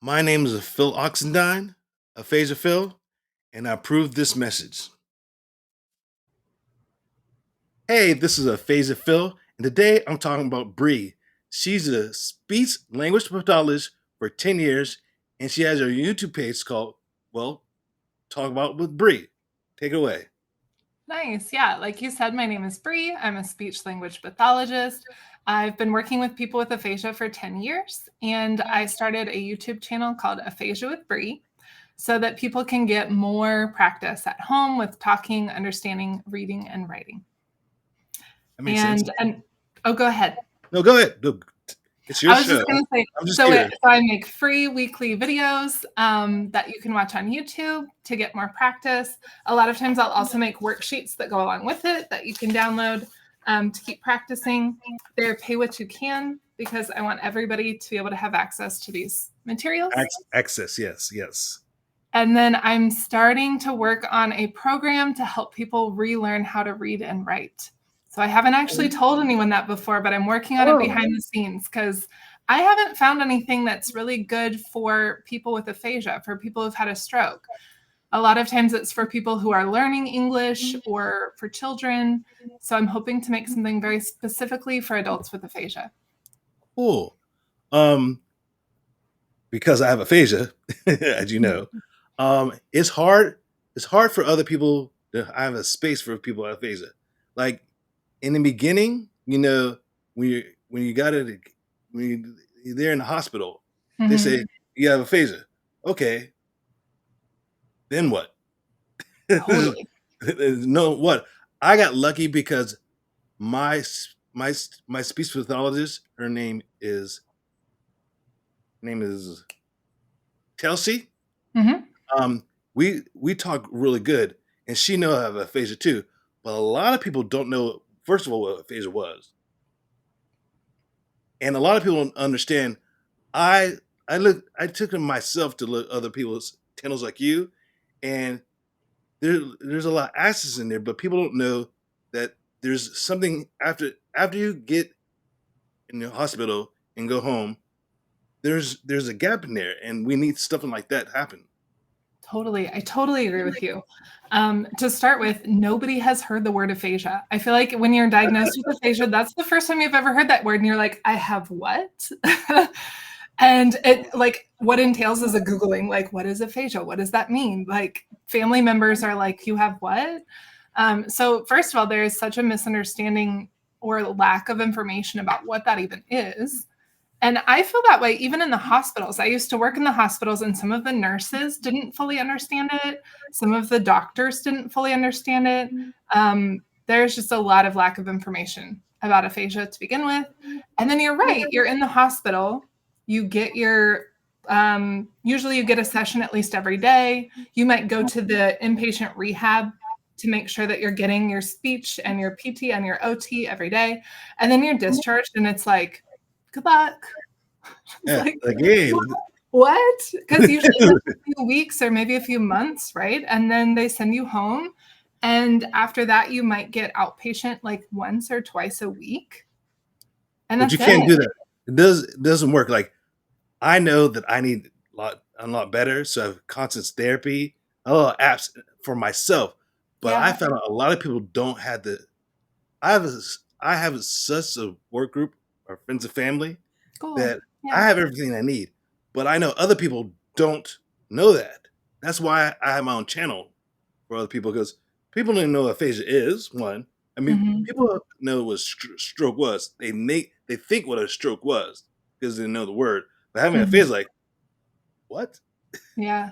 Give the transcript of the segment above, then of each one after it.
My name is Phil Oxendine, Aphasia Phil, and I approve this message. Hey, this is Aphasia Phil, and today I'm talking about Bree. She's a speech-language pathologist for 10 years, and she has a YouTube page called, Talk About with Bree. Take it away. Nice. Yeah. Like you said, my name is Bree. I'm a speech language pathologist. I've been working with people with aphasia for 10 years, and I started a YouTube channel called Aphasia with Bree so that people can get more practice at home with talking, understanding, reading, and writing. That makes sense. Oh, go ahead. No, go ahead. No, it's your I was show. just going to say, I'm just so curious. I make free weekly videos that you can watch on YouTube to get more practice. A lot of times I'll also make worksheets that go along with it that you can download to keep practicing. They're pay what you can because I want everybody to be able to have access to these materials. Access, yes. And then I'm starting to work on a program to help people relearn how to read and write. So I haven't actually told anyone that before, but I'm working on it behind the scenes because I haven't found anything that's really good for people with aphasia, for people who've had a stroke. A lot of times it's for people who are learning English or for children. So I'm hoping to make something very specifically for adults with aphasia. Cool. Because I have aphasia, as you know, it's hard. It's hard for other people to have a space for people with aphasia. Like in the beginning, when you're there in the hospital, they say you have aphasia. Okay, then what? Totally. No, what? I got lucky because my speech pathologist, her name is Chelsea. We talk really good, and she knows I have aphasia too. But a lot of people don't know, first of all, what aphasia was, and a lot of people don't understand. I took it myself to look other people's channels like you, and there's a lot of access in there, but people don't know that there's something after you get in the hospital and go home. There's a gap in there, and we need something like that to happen. Totally. I totally agree with you. To start with, nobody has heard the word aphasia. I feel like when you're diagnosed with aphasia, that's the first time you've ever heard that word. And you're like, I have what? And it like what entails is a Googling, like, what is aphasia? What does that mean? Like family members are like, you have what? So first of all, there is such a misunderstanding or lack of information about what that even is. And I feel that way even in the hospitals. I used to work in the hospitals, and some of the nurses didn't fully understand it. Some of the doctors didn't fully understand it. There's just a lot of lack of information about aphasia to begin with. And then you're right, you're in the hospital. You get your, usually you get a session at least every day. You might go to the inpatient rehab to make sure that you're getting your speech and your PT and your OT every day. And then you're discharged, and it's like, good luck. Yeah, again. What? Because usually it's a few weeks or maybe a few months, right? And then they send you home. And after that, you might get outpatient like once or twice a week. And But you can't do that. It doesn't work. Like I know that I need a lot better. So I have constant therapy, apps for myself. But I found out a lot of people don't have the. I have such a work group or friends and family that I have everything I need. But I know other people don't know that. That's why I have my own channel for other people, because people don't know what aphasia is. One, I mean, people know what stroke was. They think what a stroke was because they know the word. But having aphasia, like, what? Yeah.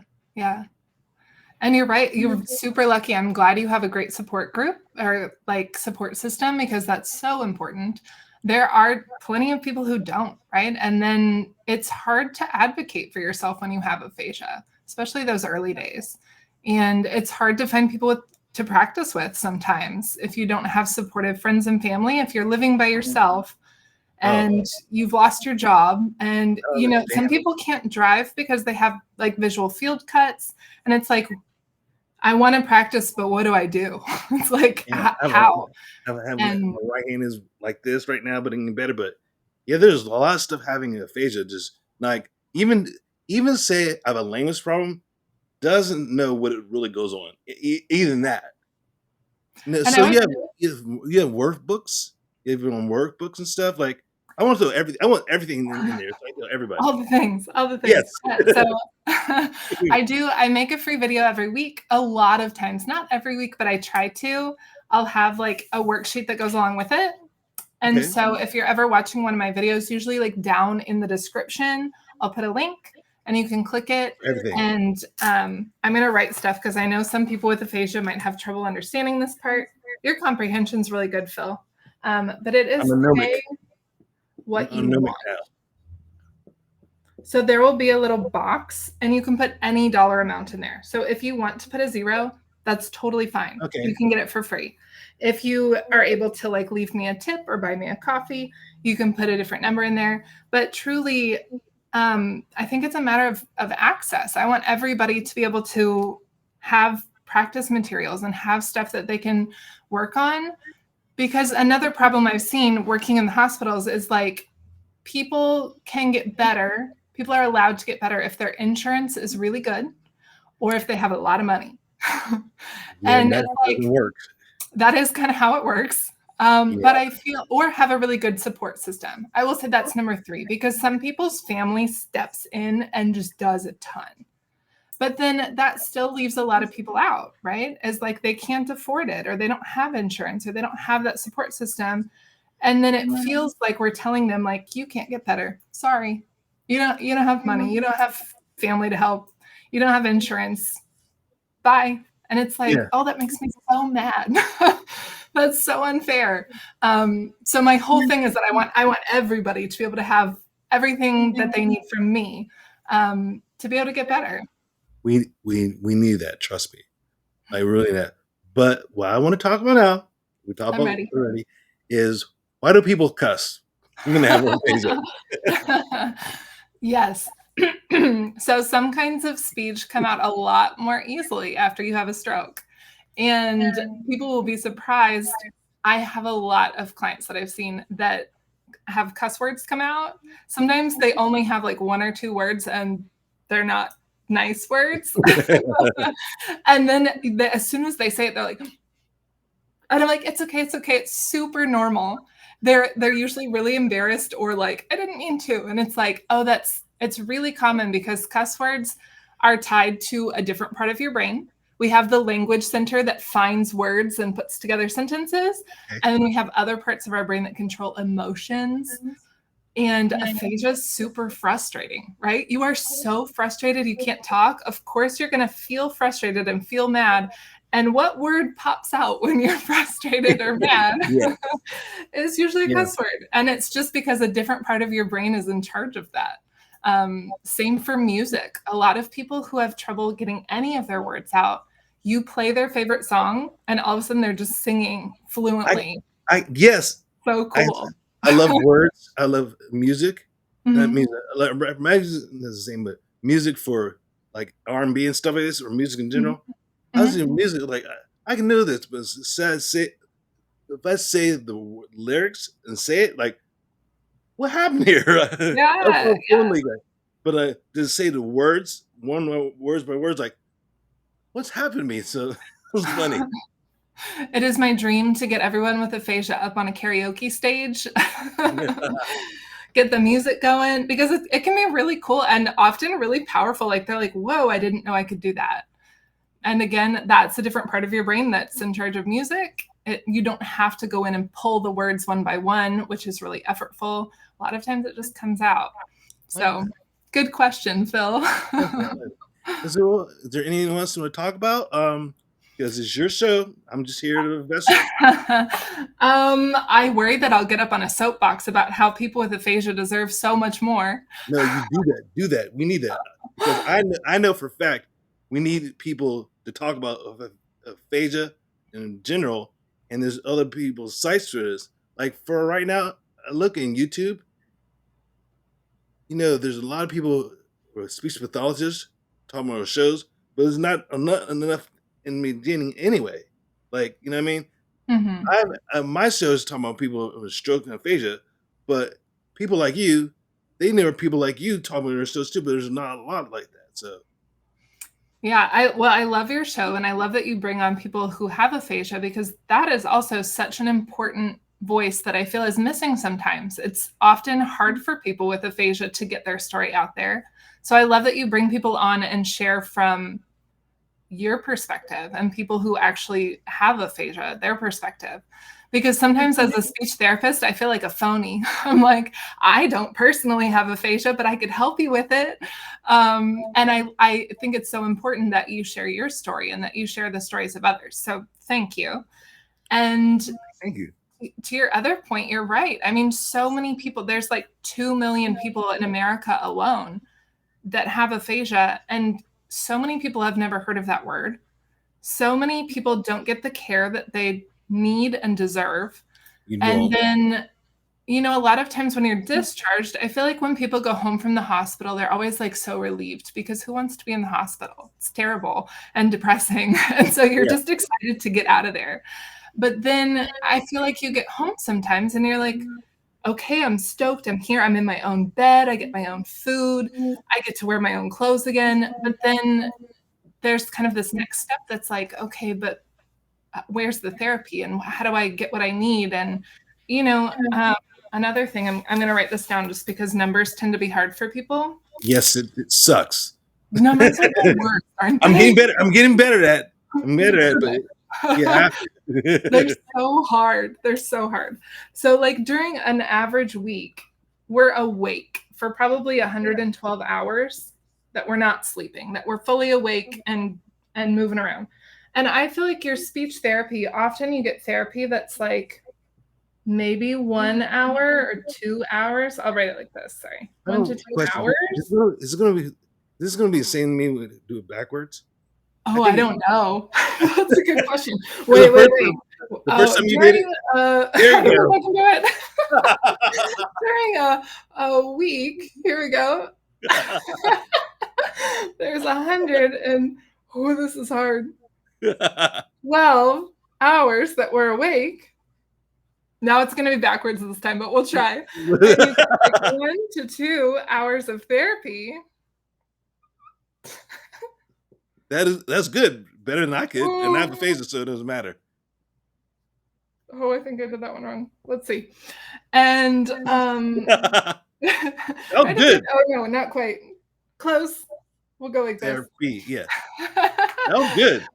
And you're right. You're super lucky. I'm glad you have a great support group or like support system, because that's so important. There are plenty of people who don't, right? And then it's hard to advocate for yourself when you have aphasia, especially those early days. And it's hard to find people to practice with sometimes if you don't have supportive friends and family, if you're living by yourself and you've lost your job. And, some people can't drive because they have like visual field cuts. And it's like, I want to practice, but what do I do? It's like, how? My right hand is like this right now, but getting better. But yeah, there's a lot of stuff having aphasia. Just like even even say I have a language problem doesn't know what it really goes on. Even that. No, And I so would you have workbooks, you have your own workbooks and stuff. Like I want to throw everything. I want everything in there. So I tell everybody. all the things, all the things. Yes. So I make a free video every week, a lot of times, not every week, but I try to. I'll have like a worksheet that goes along with it. And Okay. so if you're ever watching one of my videos, usually like down in the description, I'll put a link and you can click it. Everything. And I'm going to write stuff because I know some people with aphasia might have trouble understanding this part. Your comprehension is really good, Phil. But it I'm is a gnomic. pay what I'm you gnomic want. now. So there will be a little box and you can put any dollar amount in there. So if you want to put a 0, that's totally fine. Okay. You can get it for free. If you are able to like leave me a tip or buy me a coffee, you can put a different number in there. But truly, I think it's a matter of access. I want everybody to be able to have practice materials and have stuff that they can work on. Because another problem I've seen working in the hospitals is like people can get better. People are allowed to get better if their insurance is really good or if they have a lot of money. Yeah, And that it's like, doesn't work. that is kind of how it works. Yeah. But I feel, or have a really good support system. I will say that's number 3, because some people's family steps in and just does a ton. But then that still leaves a lot of people out, right? As like they can't afford it, or they don't have insurance, or they don't have that support system. And then it feels like we're telling them like, you can't get better. Sorry. You don't have money. You don't have family to help. You don't have insurance. Bye. And it's like, Yeah. oh, that makes me so mad. That's so unfair. So my whole thing is that I want everybody to be able to have everything that they need from me to be able to get better. We need that. Trust me. Like really that. But what I want to talk about now, we talked I'm about ready. already, is why do people cuss? I'm gonna have aphasia. Yes. So some kinds of speech come out a lot more easily after you have a stroke. And people will be surprised. I have a lot of clients that I've seen that have cuss words come out. Sometimes they only have like 1 or 2 words and they're not nice words. And then as soon as they say it, they're like, and I'm like, it's okay, it's okay, it's super normal. They're usually really embarrassed or like, I didn't mean to. And it's like, oh, it's really common because cuss words are tied to a different part of your brain. We have the language center that finds words and puts together sentences. Okay. And then we have other parts of our brain that control emotions. And aphasia is super frustrating, right? You are so frustrated you can't talk. Of course, you're going to feel frustrated and feel mad. And what word pops out when you're frustrated or mad Yeah. is usually a Yeah. cuss word. And it's just because a different part of your brain is in charge of that. Same for music. A lot of people who have trouble getting any of their words out, you play their favorite song, and all of a sudden they're just singing fluently. Yes. So cool. I love words. I love music. That Mhm. means music is the same, but music for like R&B and stuff like this, or music in general. I was Mhm. in music like I can know this, but say if I say the lyrics and say it like, what happened here? I'm Yeah, so fluently, like, but I just say the words words by words, like what's happened to me? So it was funny. it is my dream to get everyone with aphasia up on a karaoke stage. Get the music going because it can be really cool and often really powerful. Like they're like, whoa, I didn't know I could do that. And again, that's a different part of your brain that's in charge of music. You don't have to go in and pull the words one by one, which is really effortful. A lot of times it just comes out. Like So good question, Phil. is there anything else you want to talk about? Because it's your show. I'm just here to vessel. I worry that I'll get up on a soapbox about how people with aphasia deserve so much more. No, you do that. Do that. We need that because I know for a fact we need people to talk about aphasia in general, and there's other people's sites for this. Like for right now, I look in YouTube. You know, there's a lot of people who are speech pathologists talking about shows, but there's not enough in the beginning anyway. Like you know what I mean? Mhm. I have my show is talking about people with stroke and aphasia, but people like you, they never people like you talking about their shows too, but there's not a lot like that. So Yeah, I love your show, and I love that you bring on people who have aphasia, because that is also such an important voice that I feel is missing sometimes. It's often hard for people with aphasia to get their story out there. So I love that you bring people on and share from your perspective, and people who actually have aphasia, their perspective. Because sometimes as a speech therapist, I feel like a phony. I'm like, I don't personally have aphasia, but I could help you with it. And I think it's so important that you share your story and that you share the stories of others. So thank you. And thank you. to your other point, you're right. I mean, so many people, there's like 2 million people in America alone that have aphasia, and so many people have never heard of that word. So many people don't get the care that they need and deserve. You And don't. then, a lot of times when you're discharged, I feel like when people go home from the hospital, they're always like so relieved, because who wants to be in the hospital? It's terrible and depressing. And so you're Yeah. just excited to get out of there. But then I feel like you get home sometimes and you're like, okay, I'm stoked. I'm here. I'm in my own bed. I get my own food. I get to wear my own clothes again. But then there's kind of this next step that's like, okay, but where's the therapy, and how do I get what I need? And, another thing, I'm going to write this down just because numbers tend to be hard for people. Yes, it sucks. Numbers are the worst, aren't I'm they? getting better. I'm getting better at it. I'm better at it, but yeah. They're so hard. They're so hard. So like during an average week, we're awake for probably 112 hours that we're not sleeping, that we're fully awake and moving around. And I feel like your speech therapy, often you get therapy that's like maybe 1 hour or 2 hours. I'll write it like this. Sorry. 1 to 2 Question. hours. Is it going to be? This is going to be the same to me when we do it backwards. Oh, I don't know. That's a good question. The Wait. the first time you did it, there I don't know you if I can do it. go. During a week, here we go. There's 100 and, oh, this is hard. 12 hours that we're awake. Now it's going to be backwards this time, but we'll try. And you get like 1 to 2 hours of therapy. That's good. Better than I could. And I have aphasia, so it doesn't matter. Oh, I think I did that one wrong. Let's see. And Oh, good. Oh no, not quite. Close. We'll go like this. Therapy, yeah. Oh, good.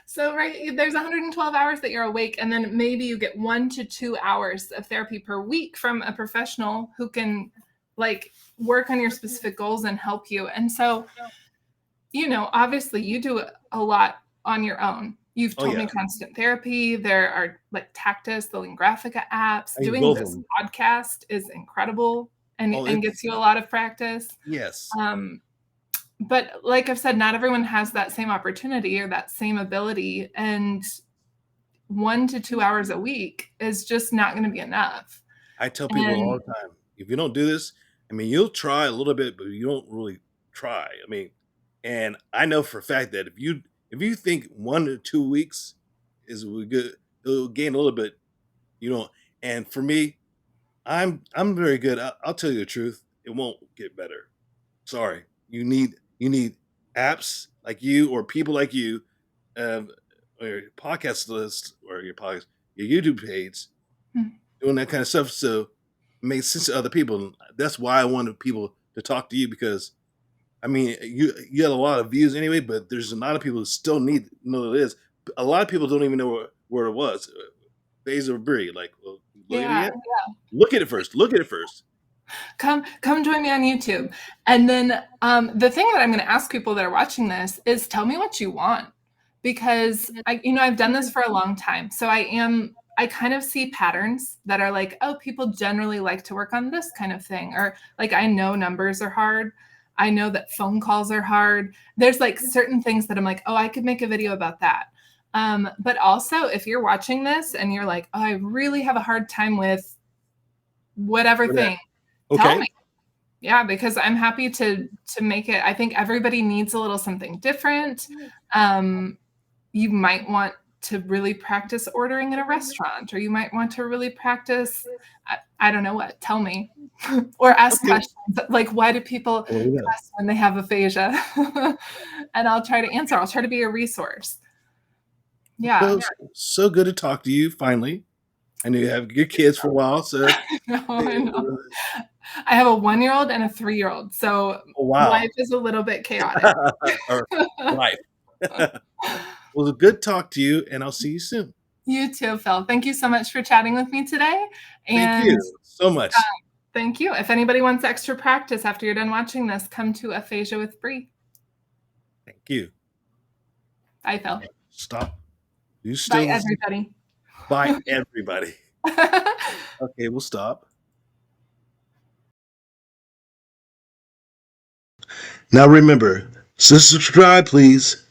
So right, there's 112 hours that you're awake, and then maybe you get 1 to 2 hours of therapy per week from a professional who can like work on your specific goals and help you. And so, obviously you do a lot on your own. You've told me Constant Therapy. There are like Tactus, the Lingraphica apps. Doing this podcast is incredible and gets you a lot of practice. Yes. But like I've said, not everyone has that same opportunity or that same ability. And 1 to 2 hours a week is just not going to be enough. I tell people all the time, if you don't do this, I mean, you'll try a little bit, but you don't really try. I mean, and I know for a fact that if you think 1 to 2 weeks is good, it'll gain a little bit, And for me, I'm very good. I'll tell you the truth. It won't get better. Sorry. You need apps like you or people like you, or your podcast list or your YouTube page, doing that kind of stuff. So it makes sense to other people. That's why I wanted people to talk to you, because I mean, you had a lot of views anyway, but there's a lot of people who still need to know what it is. A lot of people don't even know where it was. Phase of Brie, like, well, look at it first. Look at it first. Come join me on YouTube. And then the thing that I'm going to ask people that are watching this is, tell me what you want, because I've done this for a long time. So I kind of see patterns that are like, oh, people generally like to work on this kind of thing. Or like, I know numbers are hard. I know that phone calls are hard. There's like certain things that I'm like, oh, I could make a video about that. But also if you're watching this and you're like, oh, I really have a hard time with whatever thing, tell me. Yeah, because I'm happy to make it. I think everybody needs a little something different. You might want to really practice ordering in a restaurant, or you might want to really practice, I don't know what, tell me. Or ask Okay. questions like, why do people Well, yeah. cuss when they have aphasia? And I'll try to answer. I'll try to be a resource. Yeah. Well, so good to talk to you finally. I knew you have your kids for a while, so No, I know. I have a 1-year-old and a 3-year-old, so oh, wow. life is a little bit chaotic. Or life. Well, good talk to you, and I'll see you soon. You too, Phil. Thank you so much for chatting with me today, Thank and you so much. thank you. If anybody wants extra practice after you're done watching this, come to Aphasia with Bree. Thank you. Bye, Phil. Stop. You Bye, still listen? everybody. Bye, everybody. Okay, we'll stop. Now remember, subscribe, please.